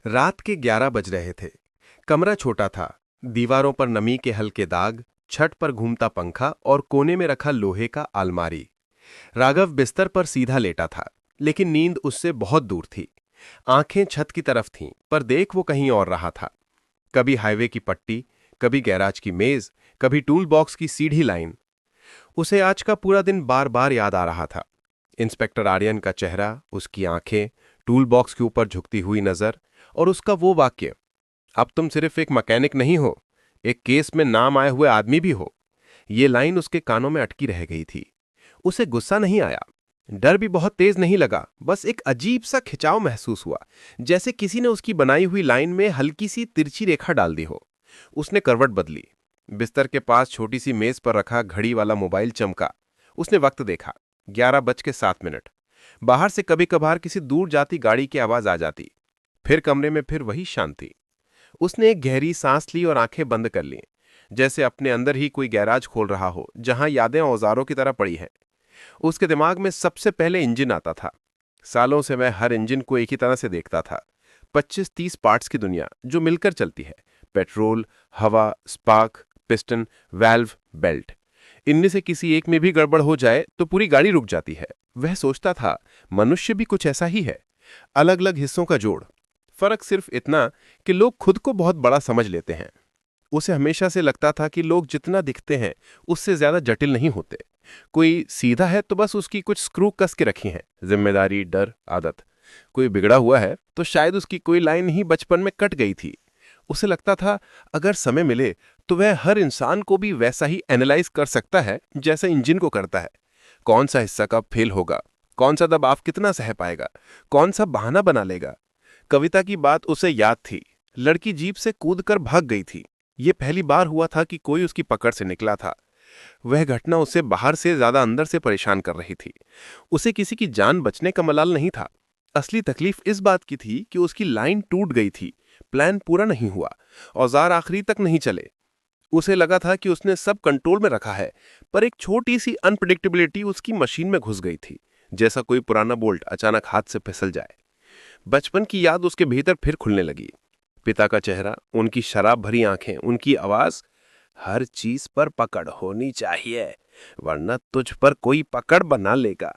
रात के 11 बज रहे थे। कमरा छोटा था। दीवारों पर नमी के हल्के दाग, छत पर घूमता पंखा और कोने में रखा लोहे का अलमारी। राघव बिस्तर पर सीधा लेटा था, लेकिन नींद उससे बहुत दूर थी। आंखें छत की तरफ थीं, पर देख वो कहीं और रहा था। कभी हाईवे की पट्टी, कभी गैराज की मेज, कभी टूल बॉक्स की सीधी लाइन। उसे आज का पूरा दिन बार बार याद आ रहा था। इंस्पेक्टर आर्यन का चेहरा, उसकी आंखें, टूल बॉक्स के ऊपर झुकती हुई नजर, और उसका वो वाक्य, अब तुम सिर्फ एक मैकेनिक नहीं हो, एक केस में नाम आए हुए आदमी भी हो। ये लाइन उसके कानों में अटकी रह गई थी। उसे गुस्सा नहीं आया, डर भी बहुत तेज नहीं लगा, बस एक अजीब सा खिंचाव महसूस हुआ, जैसे किसी ने उसकी बनाई हुई लाइन में हल्की सी तिरछी रेखा डाल दी हो। उसने करवट बदली। बिस्तर के पास छोटी सी मेज पर रखा घड़ी वाला मोबाइल चमका। उसने वक्त देखा, 11:07। बाहर से कभी कभार किसी दूर जाती गाड़ी की आवाज आ जाती। फिर कमरे में फिर वही शांति। उसने एक गहरी सांस ली और आंखें बंद कर लीं, जैसे अपने अंदर ही कोई गैराज खोल रहा हो जहां यादें औजारों की तरह पड़ी हैं। उसके दिमाग में सबसे पहले इंजन आता था। सालों से मैं हर इंजन को एक ही तरह से देखता था। 25-30 पार्ट्स की दुनिया जो मिलकर चलती है। पेट्रोल, हवा, स्पार्क, पिस्टन, वाल्व, बेल्ट। इनमें से किसी एक में भी गड़बड़ हो जाए तो पूरी गाड़ी रुक जाती है। वह सोचता था, मनुष्य भी कुछ ऐसा ही है, अलग अलग हिस्सों का जोड़। फर्क सिर्फ इतना कि लोग खुद को बहुत बड़ा समझ लेते हैं। उसे हमेशा से लगता था कि लोग जितना दिखते हैं उससे ज्यादा जटिल नहीं होते। कोई सीधा है तो बस उसकी कुछ स्क्रू कस के रखी हैं, जिम्मेदारी, डर, आदत। कोई बिगड़ा हुआ है तो शायद उसकी कोई लाइन ही बचपन में कट गई थी। उसे लगता था, अगर समय मिले तो वह हर इंसान को भी वैसा ही एनालाइज कर सकता है जैसा इंजन को करता है। कौन सा हिस्सा कब फेल होगा, कौन सा दबाव कितना सह पाएगा, कौन सा बहाना बना लेगा। कविता की बात उसे याद थी। लड़की जीप से कूदकर भाग गई थी। ये पहली बार हुआ था कि कोई उसकी पकड़ से निकला था। वह घटना उसे बाहर से ज्यादा अंदर से परेशान कर रही थी। उसे किसी की जान बचने का मलाल नहीं था। असली तकलीफ इस बात की थी कि उसकी लाइन टूट गई थी, प्लान पूरा नहीं हुआ, औजार आखिरी तक नहीं चले। उसे लगा था कि उसने सब कंट्रोल में रखा है, पर एक छोटी सी अनप्रिडिक्टेबिलिटी उसकी मशीन में घुस गई थी, जैसा कोई पुराना बोल्ट अचानक हाथ से फिसल जाए। बचपन की याद उसके भीतर फिर खुलने लगी। पिता का चेहरा, उनकी शराब भरी आंखें, उनकी आवाज, हर चीज पर पकड़ होनी चाहिए, वरना तुझ पर कोई पकड़ बना लेगा।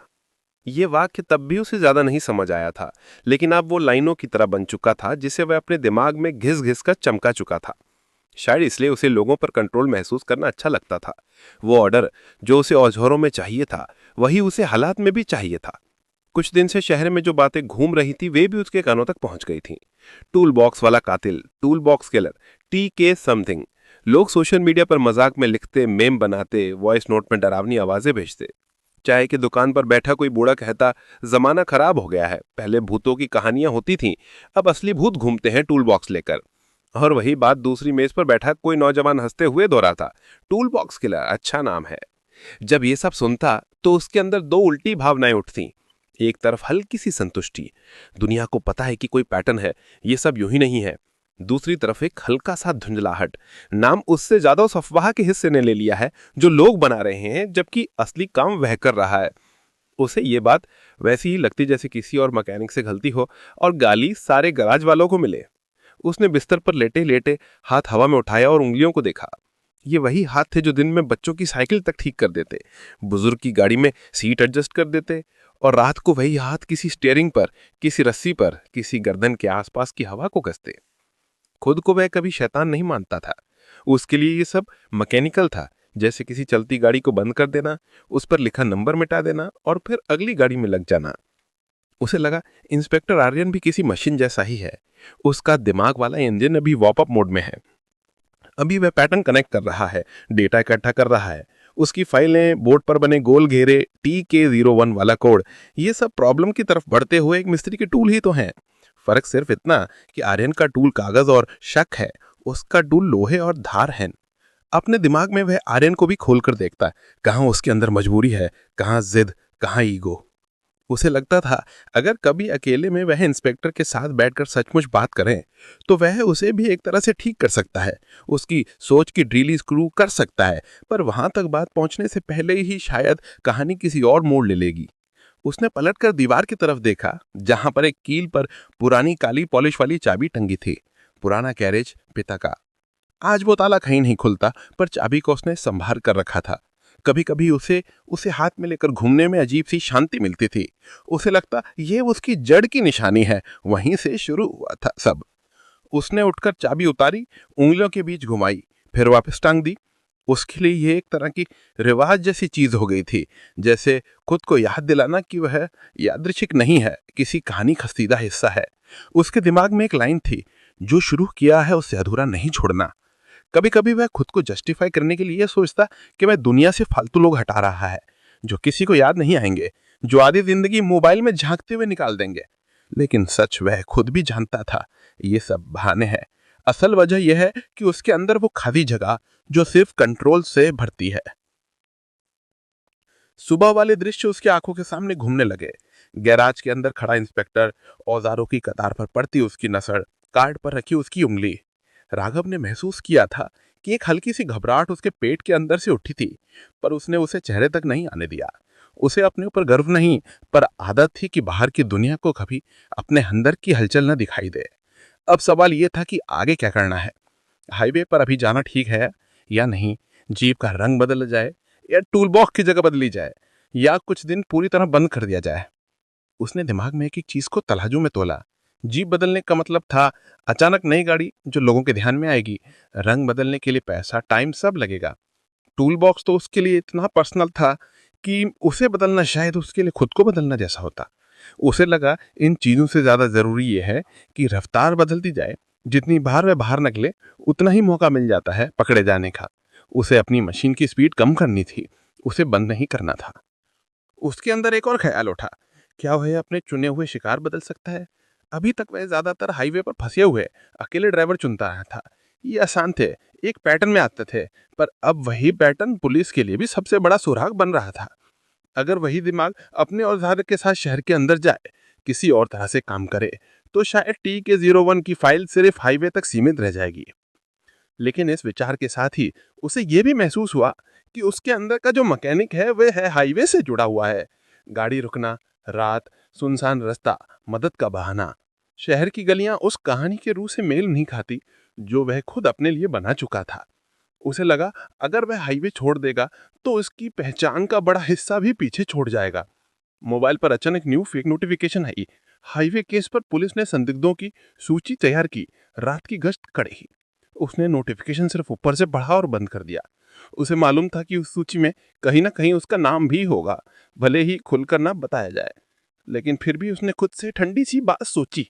ये वाक्य तब भी उसे ज्यादा नहीं समझ आया था, लेकिन अब वो लाइनों की तरह बन चुका था जिसे वह अपने दिमाग में घिस घिस कर चमका चुका था। शायद इसलिए उसे लोगों पर कंट्रोल महसूस करना अच्छा लगता था। वो ऑर्डर जो उसे औजारों में चाहिए था, वही उसे हालात में भी चाहिए था। कुछ दिन से शहर में जो बातें घूम रही थी वे भी उसके कानों तक पहुंच गई थीं। टूल बॉक्स वाला कातिल, tool box killer, TK something. लोग सोशल मीडिया पर मजाक में लिखते, मेम बनाते, वॉइस नोट में डरावनी आवाजें भेजते। चाय की दुकान पर बैठा कोई बूढ़ा कहता, जमाना खराब हो गया है, पहले भूतों की कहानियां होती थीं, अब असली भूत घूमते हैं टूल बॉक्स लेकर। और वही बात दूसरी मेज पर बैठा कोई नौजवान हंसते हुए दोहराता, टूल बॉक्स किलर अच्छा नाम है। जब ये सब सुनता तो उसके अंदर दो उल्टी भावनाएं उठती। एक तरफ हल्की सी संतुष्टि, दुनिया को पता है कि कोई पैटर्न है, ये सब यूं ही नहीं है। दूसरी तरफ एक हल्का सा धुंधलाहट, नाम उससे ज्यादा उस अफवाह के हिस्से ने ले लिया है जो लोग बना रहे हैं, जबकि असली काम वह कर रहा है। उसे ये बात वैसी ही लगती जैसे किसी और मैकेनिक से गलती हो और गाली सारे गराज वालों को मिले। उसने बिस्तर पर लेटे लेटे हाथ हवा में उठाया और उंगलियों को देखा। ये वही हाथ थे जो दिन में बच्चों की साइकिल तक ठीक कर देते, बुजुर्ग की गाड़ी में सीट एडजस्ट कर देते, और रात को वही हाथ किसी स्टीयरिंग पर, किसी रस्सी पर, किसी गर्दन के आसपास की हवा को कसते। खुद को वह कभी शैतान नहीं मानता था। उसके लिए ये सब मैकेनिकल था, जैसे किसी चलती गाड़ी को बंद कर देना, उस पर लिखा नंबर मिटा देना और फिर अगली गाड़ी में लग जाना। उसे लगा इंस्पेक्टर आर्यन भी किसी मशीन जैसा ही है। उसका दिमाग वाला इंजन अभी वॉप अप मोड में है। अभी वह पैटर्न कनेक्ट कर रहा है, डेटा इकट्ठा कर रहा है। उसकी फाइलें, बोर्ड पर बने गोल घेरे, TK01 वाला कोड, ये सब प्रॉब्लम की तरफ बढ़ते हुए एक मिस्त्री के टूल ही तो हैं। फर्क सिर्फ इतना कि आर्यन का टूल कागज और शक है, उसका टूल लोहे और धार है। अपने दिमाग में वह आर्यन को भी खोलकर देखता है, कहाँ उसके अंदर मजबूरी है, कहाँ जिद, कहाँ ईगो। उसे लगता था अगर कभी अकेले में वह इंस्पेक्टर के साथ बैठकर सचमुच बात करें तो वह उसे भी एक तरह से ठीक कर सकता है, उसकी सोच की ड्रिली स्क्रू कर सकता है, पर वहां तक बात पहुंचने से पहले ही शायद कहानी किसी और मोड़ ले लेगी। उसने पलटकर दीवार की तरफ देखा, जहां पर एक कील पर पुरानी काली पॉलिश वाली चाबी टंगी थी। पुराना कैरेज पिता का। आज वो ताला कहीं नहीं खुलता, पर चाबी को उसने संभाल कर रखा था। कभी कभी उसे उसे हाथ में लेकर घूमने में अजीब सी शांति मिलती थी। उसे लगता ये उसकी जड़ की निशानी है, वहीं से शुरू हुआ था सब। उसने उठकर चाबी उतारी, उंगलियों के बीच घुमाई, फिर वापस टांग दी। उसके लिए ये एक तरह की रिवाज जैसी चीज हो गई थी, जैसे खुद को याद दिलाना कि वह यादृच्छिक नहीं है, किसी कहानी का सीधा हिस्सा है। उसके दिमाग में एक लाइन थी, जो शुरू किया है उससे अधूरा नहीं छोड़ना। कभी कभी वह खुद को जस्टिफाई करने के लिए सोचता कि वह दुनिया से फालतू लोग हटा रहा है, जो किसी को याद नहीं आएंगे, जो आधी जिंदगी मोबाइल में झांकते हुए निकाल देंगे। लेकिन सच वह खुद भी जानता था, ये सब बहाने हैं। असल वजह यह है कि उसके अंदर वो खाली जगह जो सिर्फ कंट्रोल से भरती है। सुबह वाले दृश्य उसकी आंखों के सामने घूमने लगे। गैराज के अंदर खड़ा इंस्पेक्टर, औजारों की कतार पर पड़ती उसकी नसड़, कार्ड पर रखी उसकी उंगली। राघव ने महसूस किया था कि एक हल्की सी घबराहट उसके पेट के अंदर से उठी थी, पर उसने उसे चेहरे तक नहीं आने दिया। उसे अपने ऊपर गर्व नहीं, पर आदत थी कि बाहर की दुनिया को कभी अपने अंदर की हलचल न दिखाई दे। अब सवाल यह था कि आगे क्या करना है। हाईवे पर अभी जाना ठीक है या नहीं? जीप का रंग बदल जाए, या टूल बॉक्स की जगह बदली जाए, या कुछ दिन पूरी तरह बंद कर दिया जाए? उसने दिमाग में एक एक चीज को तराजू में तोला। जीप बदलने का मतलब था अचानक नई गाड़ी जो लोगों के ध्यान में आएगी। रंग बदलने के लिए पैसा, टाइम सब लगेगा। टूल बॉक्स तो उसके लिए इतना पर्सनल था कि उसे बदलना शायद उसके लिए खुद को बदलना जैसा होता। उसे लगा इन चीजों से ज्यादा जरूरी यह है कि रफ्तार बदलती जाए। जितनी बार वह बाहर निकले, उतना ही मौका मिल जाता है पकड़े जाने का। उसे अपनी मशीन की स्पीड कम करनी थी, उसे बंद नहीं करना था। उसके अंदर एक और ख्याल उठा, क्या वह अपने चुने हुए शिकार बदल सकता है? अभी तक वह ज्यादातर हाईवे पर फंसे हुए अकेले ड्राइवर चुनता रहा था। ये आसान थे, एक पैटर्न में आते थे, पर अब वही पैटर्न पुलिस के लिए भी सबसे बड़ा सुराग बन रहा था। अगर वही दिमाग अपने औजार के साथ शहर के अंदर जाए, किसी और तरह से काम करे, तो शायद TK-01 की फाइल सिर्फ हाईवे तक सीमित रह जाएगी। लेकिन इस विचार के साथ ही उसे यह भी महसूस हुआ कि उसके अंदर का जो मैकेनिक है वह है हाईवे से जुड़ा हुआ है। गाड़ी रुकना, रात, सुनसान रास्ता, मदद का बहाना। शहर की गलियां उस कहानी के रूह से मेल नहीं खाती जो वह खुद अपने लिए बना चुका था। उसे लगा अगर वह हाईवे छोड़ देगा तो उसकी पहचान का बड़ा हिस्सा भी पीछे छोड़ जाएगा। मोबाइल पर अचानक न्यू फेक नोटिफिकेशन आई। हाईवे केस पर पुलिस ने संदिग्धों की सूची तैयार की। रात की गश्त कड़ी। उसने नोटिफिकेशन सिर्फ ऊपर से पढ़ा और बंद कर दिया। उसे मालूम था कि उस सूची में कहीं ना कहीं उसका नाम भी होगा, भले ही खुलकर ना बताया जाए। लेकिन फिर भी उसने खुद से ठंडी सी बात सोची,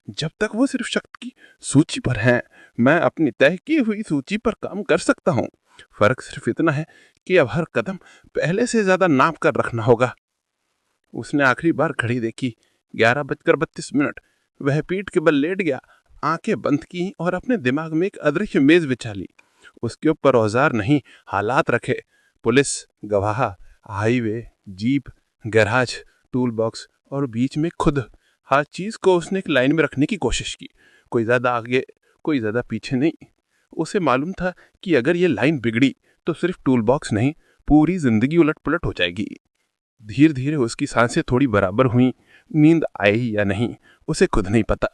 जब तक वो सिर्फ शख्स की सूची पर है, मैं अपनी तय की हुई सूची पर काम कर सकता हूँ। फर्क सिर्फ इतना है कि अब हर कदम पहले से ज्यादा नाप कर रखना होगा। उसने आखिरी बार घड़ी देखी, 11:32। वह पीठ के बल लेट गया, आंखें बंद की और अपने दिमाग में एक अदृश्य मेज बिछा ली। उसके ऊपर औजार नहीं, हालात रखे। पुलिस, गवाह, highway, jeep, garage, tool box और बीच में खुद। हर चीज को उसने एक लाइन में रखने की कोशिश की, कोई ज्यादा आगे, कोई ज्यादा पीछे नहीं। उसे मालूम था कि अगर ये लाइन बिगड़ी तो सिर्फ टूल बॉक्स नहीं, पूरी जिंदगी उलट पुलट हो जाएगी। धीरे धीरे उसकी सांसें थोड़ी बराबर हुई। नींद आई या नहीं उसे खुद नहीं पता,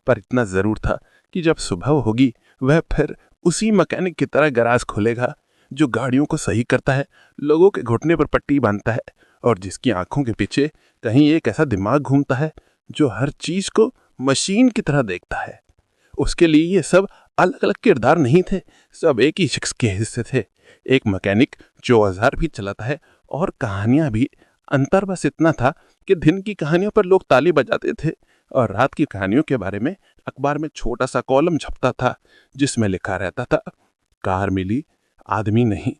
पर इतना जरूर था कि जब सुबह होगी वह फिर उसी मैकेनिक की तरह गैराज खोलेगा जो गाड़ियों को सही करता है, लोगों के घुटने पर पट्टी बांधता है, और जिसकी आंखों के पीछे कहीं एक ऐसा दिमाग घूमता है जो हर चीज को मशीन की तरह देखता है। उसके लिए ये सब अलग अलग किरदार नहीं थे, सब एक ही शख्स के हिस्से थे। एक मैकेनिक जो औजार भी चलाता है और कहानियां भी। अंतर बस इतना था कि दिन की कहानियों पर लोग ताली बजाते थे और रात की कहानियों के बारे में अखबार में छोटा सा कॉलम छपता था जिसमें लिखा रहता था, कार मिली, आदमी नहीं।